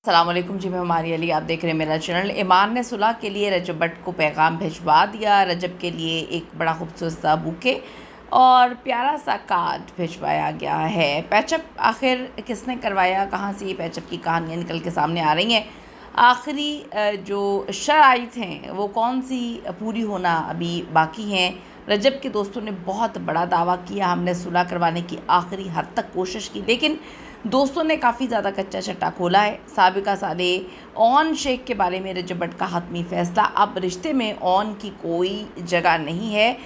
अस्सलामुअलैकुम जी, मैं हमारी अली, आप देख रहे हैं मेरा चैनल। ईमान ने सुलह के लिए रजब भट्ट को पैगाम भिजवा दिया। रजब के लिए एक बड़ा खूबसूरत सा बुके और प्यारा सा कार्ड भिजवाया गया है। पैचअप आखिर किसने करवाया, कहाँ से ये पैचअप की कहानियाँ निकल के सामने आ रही हैं, आखिरी जो शराइत हैं वो कौन सी पूरी होना अभी बाकी हैं। रजब के दोस्तों ने बहुत बड़ा दावा किया, हमने सुलह करवाने की आखिरी हद तक कोशिश की, लेकिन दोस्तों ने काफ़ी ज़्यादा कच्चा चट्टा खोला है। साबिका साले ऑन शेख के बारे में रजब भट्ट का हतमी फ़ैसला, अब रिश्ते में ऑन की कोई जगह नहीं है।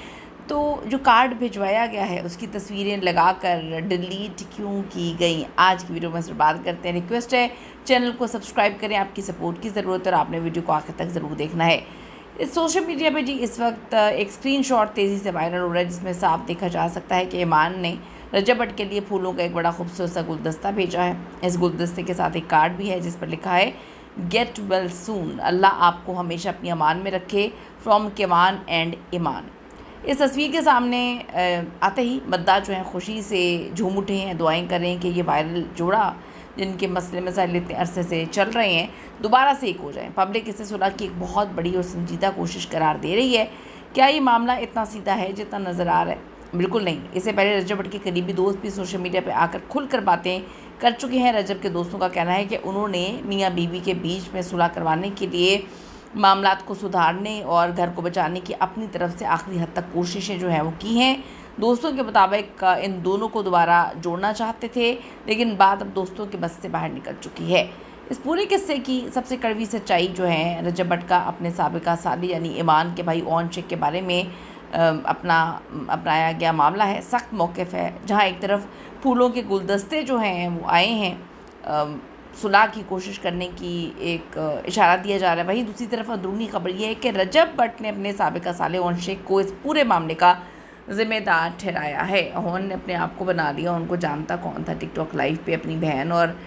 तो जो कार्ड भिजवाया गया है उसकी तस्वीरें लगाकर डिलीट क्यों की गई, आज की वीडियो में इस पर बात करते हैं। रिक्वेस्ट है चैनल को सब्सक्राइब करें, आपकी सपोर्ट की ज़रूरत है और आपने वीडियो को आखिर तक ज़रूर देखना है। इस सोशल मीडिया पे जी इस वक्त एक स्क्रीनशॉट तेज़ी से वायरल हो रहा है जिसमें साफ देखा जा सकता है कि ईमान ने रजब भट्ट के लिए फूलों का एक बड़ा खूबसूरत सा गुलदस्ता भेजा है। इस गुलदस्ते के साथ एक कार्ड भी है जिस पर लिखा है गेट वेल सून, अल्लाह आपको हमेशा अपनी अमान में रखे, फ्रॉम केवान एंड ईमान। इस तस्वीर के सामने आते ही मद्दा जो है खुशी से झूम उठे हैं, दुआएं करें कि ये वायरल जोड़ा जिनके मसले मसाइल इतने अरसे से चल रहे हैं दोबारा से एक हो जाएं। पब्लिक इसे सुलह की एक बहुत बड़ी और संजीदा कोशिश करार दे रही है। क्या ये मामला इतना सीधा है जितना नज़र आ रहा है? बिल्कुल नहीं। इससे पहले रजब भट्ट के करीबी दोस्त भी सोशल मीडिया पर आकर खुलकर बातें कर चुके हैं। रजब के दोस्तों का कहना है कि उन्होंने मियाँ बीवी के बीच में सुलह करवाने के लिए, मामलात को सुधारने और घर को बचाने की अपनी तरफ से आखिरी हद तक कोशिशें जो हैं वो की हैं। दोस्तों के मुताबिक इन दोनों को दोबारा जोड़ना चाहते थे, लेकिन बात अब दोस्तों के बस से बाहर निकल चुकी है। इस पूरे किस्से की सबसे कड़वी सच्चाई जो है रजब भट्ट का अपने साबिका साली यानी ईमान के भाई ऑन शेख के बारे में अपनाया गया मामला है। सख्त मौक़िफ़ है, जहाँ एक तरफ फूलों के गुलदस्ते जो हैं वो आए हैं, सुलह की कोशिश करने की एक इशारा दिया जा रहा है, वहीं दूसरी तरफ अंदरूनी खबर ये है कि रजब भट्ट ने अपने साबिका साले ऑन शेख को इस पूरे मामले का ज़िम्मेदार ठहराया है। ऑन ने अपने आप को बना लिया, उनको जानता कौन था। टिकटॉक लाइव पे अपनी बहन और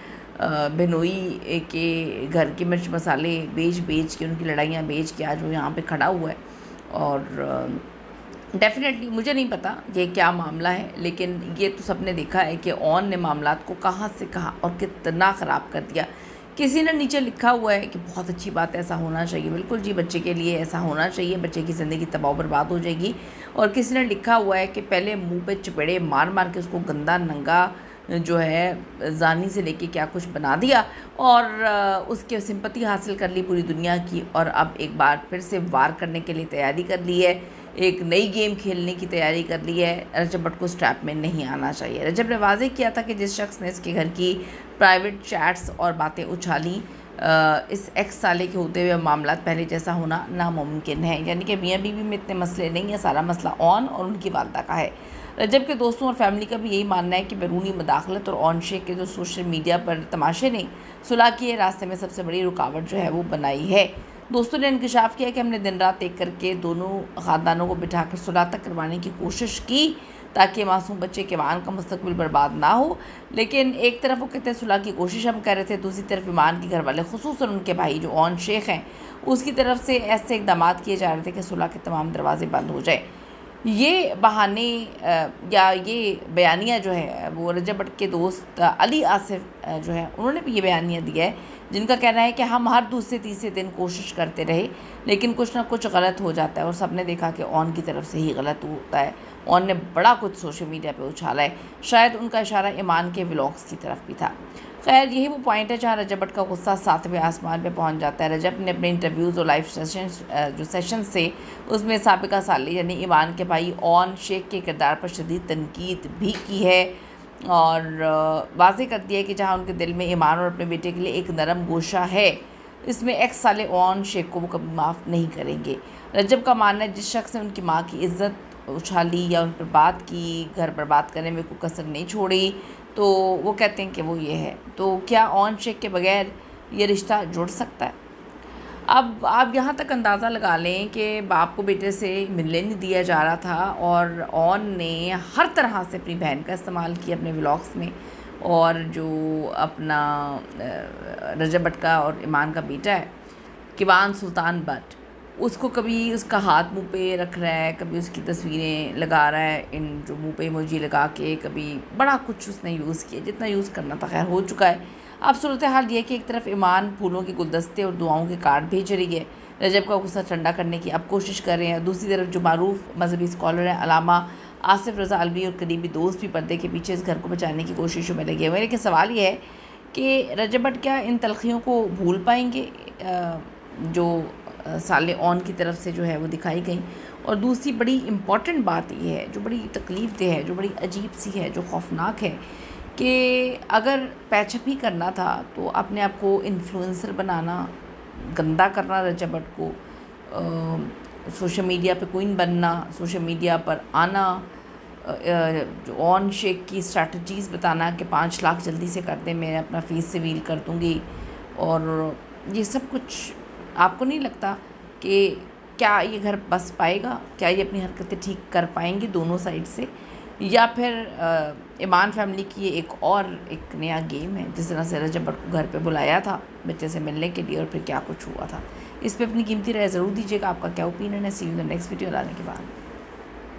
बहनोई के घर के मिर्च मसाले बेच के, उनकी लड़ाइयाँ बेच के आज वो यहाँ पे खड़ा हुआ है। और डेफ़िनेटली मुझे नहीं पता ये क्या मामला है, लेकिन ये तो सबने देखा है कि ऑन ने मामलात को कहाँ से कहाँ और कितना ख़राब कर दिया। किसी ने नीचे लिखा हुआ है कि बहुत अच्छी बात है, ऐसा होना चाहिए। बिल्कुल जी, बच्चे के लिए ऐसा होना चाहिए, बच्चे की ज़िंदगी तबाह बर्बाद हो जाएगी। और किसी ने लिखा हुआ है कि पहले मुंह पे चपेड़े मार मार के उसको गंदा नंगा जो है जानी से लेके क्या कुछ बना दिया और उसके सिंपति हासिल कर ली पूरी दुनिया की, और अब एक बार फिर से वार करने के लिए तैयारी कर ली है, एक नई गेम खेलने की तैयारी कर ली है। रजब भट्ट को स्ट्रैप में नहीं आना चाहिए। रजब ने वाज़ेह किया था कि जिस शख्स ने इसके घर की प्राइवेट चैट्स और बातें उछाली, इस एक्स साले के होते हुए मामला पहले जैसा होना नामुमकिन है। यानी कि मियाँ बीवी में इतने मसले नहीं है, सारा मसला ऑन और उनकी वालदा का है। रजब के दोस्तों और फैमिली का भी यही मानना है कि बैरूनी मदाखलत और ऑन शेख के जो सोशल मीडिया पर तमाशे ने सुलह के रास्ते में सबसे बड़ी रुकावट जो है वो बनाई है। दोस्तों ने इंकशाफ किया कि हमने दिन रात एक करके दोनों ख़ानदानों को बिठाकर सुलह तक करवाने की कोशिश की ताकि मासूम बच्चे केवान का मुस्तकबिल बर्बाद ना हो। लेकिन एक तरफ वो कहते हैं सुलह की कोशिश हम कर रहे थे, दूसरी तरफ ईमान के घर वाले खुसूसन उनके भाई जो ऑन शेख हैं उसकी तरफ से ऐसे इक़दाम किए जा रहे थे कि सुलह के तमाम दरवाजे बंद हो जाए। ये बहाने या ये बयानिया जो है वो रजब भट्ट के दोस्त अली आसिफ जो है उन्होंने भी ये बयानिया दिया है, जिनका कहना है कि हम हर दूसरे तीसरे दिन कोशिश करते रहे लेकिन कुछ ना कुछ गलत हो जाता है, और सबने देखा कि ऑन की तरफ से ही गलत होता है। ऑन ने बड़ा कुछ सोशल मीडिया पे उछाला है, शायद उनका इशारा ईमान के व्लॉग्स की तरफ भी था। खैर, यही वो पॉइंट है जहाँ रजब भट्ट का गुस्सा 7वें आसमान पे पहुंच जाता है। रजब ने अपने इंटरव्यूज़ और लाइव सेशन से उसमें साबिका साली यानी ईमान के भाई ऑन शेख के किरदार पर शदीद तनकीद भी की है और वाज़ेह कर दिया है कि जहाँ उनके दिल में ईमान और अपने बेटे के लिए एक नरम गोशा है, इसमें एक्स साले ऑन शेख को वो कभी माफ़ नहीं करेंगे। रजब का मानना है जिस शख्स ने उनकी माँ की इज़्ज़त उछाली या उन पर बात की, घर बर्बाद करने में कोई कसर नहीं छोड़ी, तो वो कहते हैं कि वो ये है। तो क्या ऑन शेख के बगैर ये रिश्ता जुड़ सकता है? अब आप यहाँ तक अंदाज़ा लगा लें कि बाप को बेटे से मिलने नहीं दिया जा रहा था और ऑन ने हर तरह से अपनी बहन का इस्तेमाल किया अपने व्लॉग्स में, और जो अपना रजब भट्ट का और ईमान का बेटा है किवान सुल्तान भट्ट, उसको कभी उसका हाथ मुंह पे रख रहा है, कभी उसकी तस्वीरें लगा रहा है इन जो मुंह पे इमोजी लगा के, कभी बड़ा कुछ उसने यूज़ किया, जितना यूज़ करना था खैर हो चुका है। अब सूरत हाल ये है कि एक तरफ ईमान फूलों के गुलदस्ते और दुआओं के कार्ड भेज रही है, रजब का गुस्सा ठंडा करने की अब कोशिश कर रहे हैं। दूसरी तरफ जो मारूफ मजहबी स्कॉलर हैं अलामा आसिफ रज़ा अलवी और करीबी दोस्त भी पर्दे के पीछे इस घर को बचाने की कोशिशों में लगे हुए हैं। लेकिन सवाल ये है कि रजब भट्ट क्या इन तलखियों को भूल पाएंगे जो साले ऑन की तरफ से जो है वो दिखाई गई। और दूसरी बड़ी इम्पॉर्टेंट बात ये है, जो बड़ी तकलीफ़ देह है, जो बड़ी अजीब सी है, जो खौफनाक है, कि अगर पैचअप ही करना था तो अपने आप को इन्फ्लुएंसर बनाना, गंदा करना रजब भट्ट को, सोशल मीडिया पे क्वीन बनना, सोशल मीडिया पर आना, जो ऑन शेख की स्ट्रैटेजीज़ बताना कि 5 लाख जल्दी से कर दें, मैं अपना फीस सिविल कर दूँगी, और ये सब कुछ आपको नहीं लगता कि क्या ये घर बस पाएगा? क्या ये अपनी हरकतें ठीक कर पाएंगे दोनों साइड से, या फिर ईमान फैमिली की ये एक नया गेम है? जिस तरह से रजब भट्ट को घर पे बुलाया था बच्चे से मिलने के लिए और फिर क्या कुछ हुआ था। इस पे अपनी कीमती राय ज़रूर दीजिएगा। आपका क्या ओपिनियन है? See you in the next video लाने के बाद।